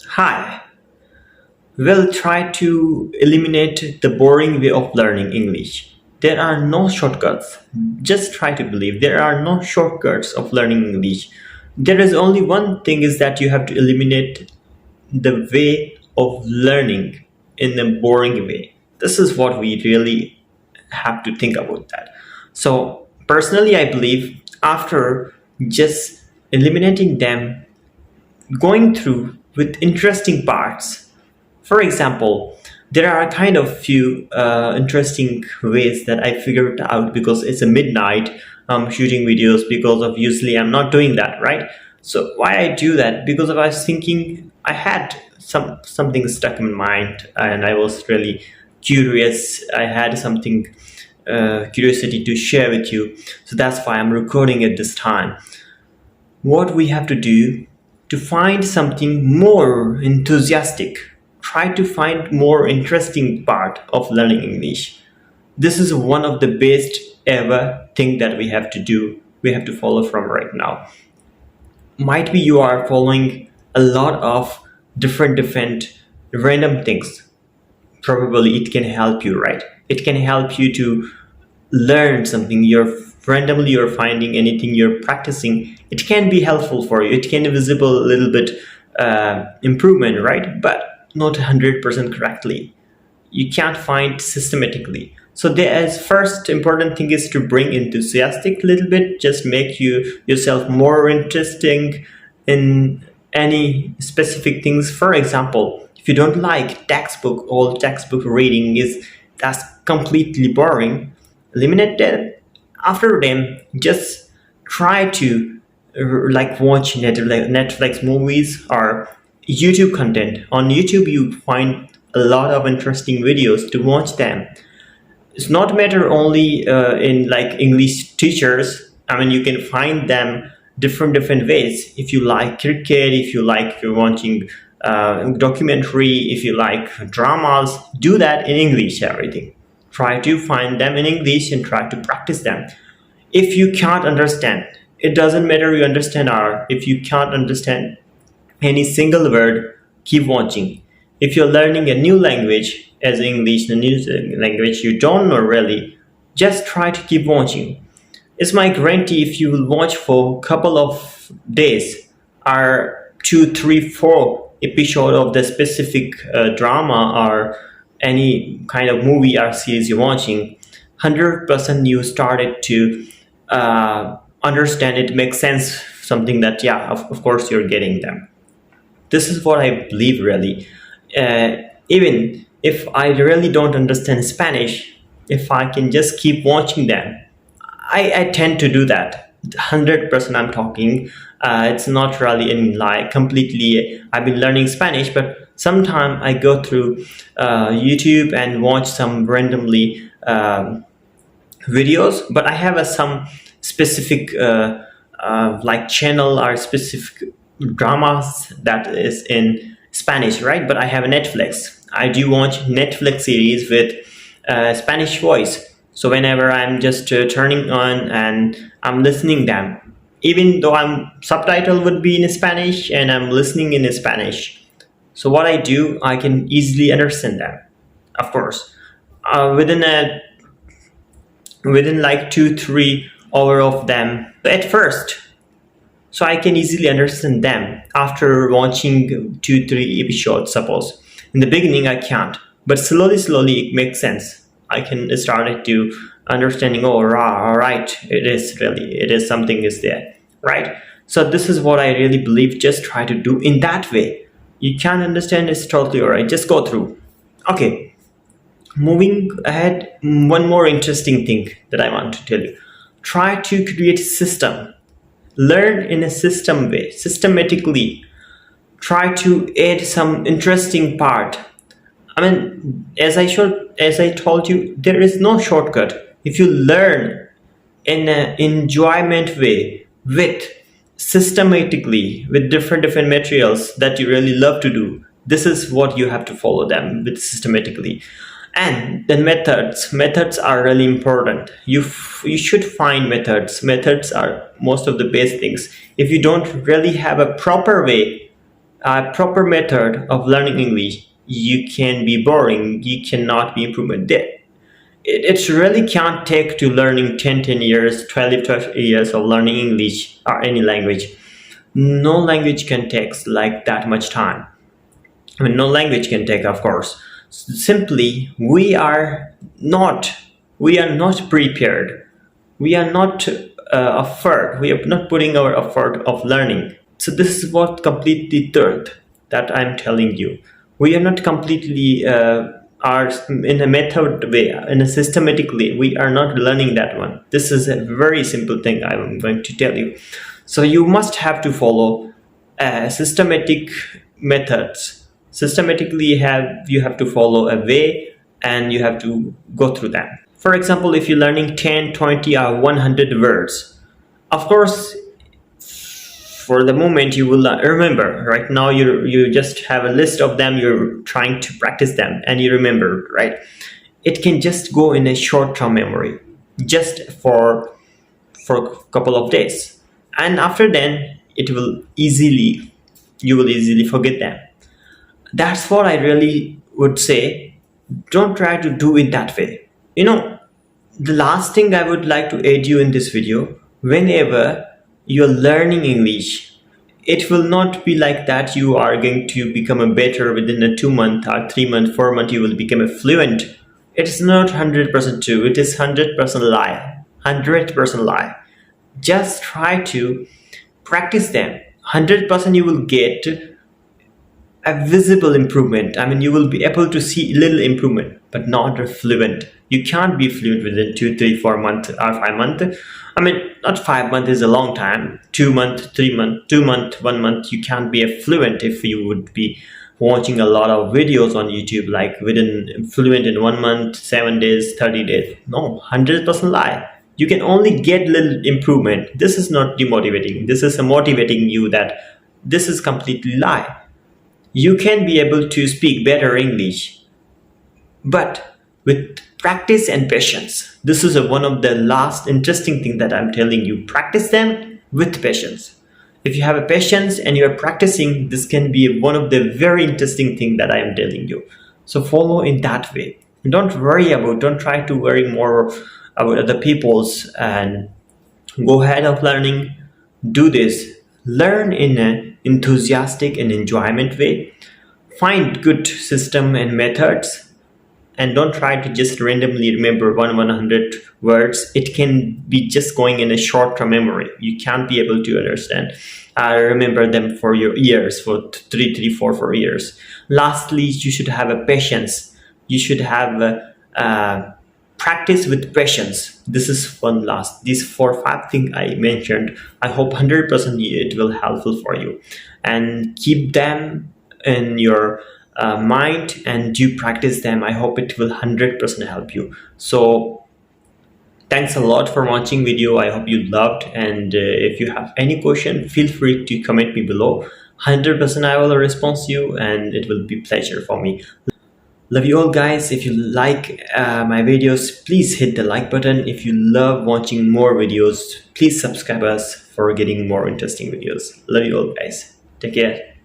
Hi, we'll try to eliminate the boring way of learning English. There are no shortcuts. Just try to believe there are no shortcuts of learning English. There is only one thing is that you have to eliminate the way of learning in a boring way. This is what we really have to think about that. So personally I believe after just eliminating them, going through with interesting parts. For example, there are kind of few interesting ways that I figured out because it's a midnight. I'm shooting videos because of usually I'm not doing that, right? So why I do that? Because I was thinking I had something stuck in mind and I was really curious. I had something curiosity to share with you. So that's why I'm recording at this time. What we have to do to find something more enthusiastic, try to find more interesting part of learning English. This is one of the best ever thing that we have to do, we have to follow from right now. Might be you are following a lot of different random things. Probably it can help you, right? It can help you to learn something. You're finding anything you're practicing, it can be helpful for you. It can be visible a little bit improvement, right? But not 100% correctly. You can't find systematically. So there's first important thing is to bring enthusiastic little bit, just make you yourself more interesting in any specific things. For example, if you don't like textbook, all textbook reading is that's completely boring, eliminate that. After them, just try to like watch Netflix movies or YouTube content. On YouTube you find a lot of interesting videos to watch them. It's not matter only in like English teachers. I mean, you can find them different ways. If you like cricket, if you like watching documentary, if you like dramas, do that in English. Everything, try to find them in English and try to practice them. If you can't understand, it doesn't matter you understand or if you can't understand any single word, keep watching. If you're learning a new language as English, the new language you don't know really, just try to keep watching. It's my guarantee if you will watch for a couple of days or 2, 3, 4 episode of the specific drama or any kind of movie or series you're watching, 100% you started to understand it, makes sense, something that yeah, of course you're getting them. This is what I believe really. Even if I really don't understand Spanish, if I can just keep watching them, I tend to do that. 100% I'm talking. It's not really in like completely I've been learning Spanish, but sometimes I go through YouTube and watch some randomly videos, but I have some specific like channel or specific dramas that is in Spanish, right? But I have a Netflix. I do watch Netflix series with Spanish voice. So whenever I'm just turning on and I'm listening them, even though I'm subtitle would be in Spanish and I'm listening in Spanish. So what I do, I can easily understand them. Of course, within like 2, 3 hour of them at first. So I can easily understand them after watching 2, 3 episodes, suppose. In the beginning I can't, but slowly it makes sense. I can start to understanding, oh, all right, it is something is there, right? So this is what I really believe, just try to do in that way. You can't understand, it's totally all right, just go through. Okay, moving ahead, one more interesting thing that I want to tell you. Try to create a system. Learn in a system way, systematically. Try to add some interesting part. I mean, as I told you, there is no shortcut. If you learn in an enjoyment way, with systematically, with different materials that you really love to do, this is what you have to follow them with systematically. And the methods are really important. You should find methods are most of the best things. If you don't really have a proper way a proper method of learning English, you can be boring, you cannot be improvement. It really can't take to learning 10 years, 12 years of learning English or any language. No language can take like that much time. I mean, no language can take, of course. Simply, we are not prepared. We are not effort. We are not putting our effort of learning. So this is what completely truth that I'm telling you. We are not completely are in a method way, in a systematic way. We are not learning that one. This is a very simple thing I'm going to tell you. So you must have to follow systematic methods. Systematically you have to follow a way, and you have to go through them. For example, if you're learning 10, 20 or 100 words, of course for the moment you will remember. Right now you just have a list of them, you're trying to practice them, and you remember, right? It can just go in a short-term memory just for a couple of days, and after then you will easily forget them. That's what I really would say. Don't try to do it that way. The last thing I would like to add you in this video, whenever you're learning English, it will not be like that you are going to become a better within a 2 month or 3 month, 4 month you will become a fluent. It's not 100% true. It is 100% lie. 100% lie. Just try to practice them. 100% you will get a visible improvement. I mean, you will be able to see little improvement, but not a fluent. You can't be fluent within 2, 3, 4 months or 5 months. I mean, not 5 months is a long time. 2 months, 3 months, 2 months, 1 month, you can't be a fluent if you would be watching a lot of videos on YouTube, like within fluent in 1 month, 7 days, 30 days. No, 100% lie. You can only get little improvement. This is not demotivating. This is motivating you that this is completely lie. You can be able to speak better English, but with practice and patience. This is one of the last interesting thing that I'm telling you. Practice them with patience. If you have a patience and you are practicing, this can be one of the very interesting thing that I am telling you. So follow in that way. Don't try to worry more about other people's, and go ahead of learning. Do this. Learn in an enthusiastic and enjoyment way. Find good system and methods, and don't try to just randomly remember 100 words. It can be just going in a short-term memory. You can't be able to understand. Remember them for your years, for 4 years. Lastly, you should have a patience. You should have practice with patience. This is one last. These 4 5 things I mentioned, I hope 100% it will helpful for you, and keep them in your mind, and do practice them. I hope it will 100% help you. So thanks a lot for watching video. I hope you loved, and if you have any question, feel free to comment me below. 100% I will respond to you, and it will be pleasure for me. Love you all, guys. If you like my videos, please hit the like button. If you love watching more videos, please subscribe us for getting more interesting videos. Love you all, guys. Take care.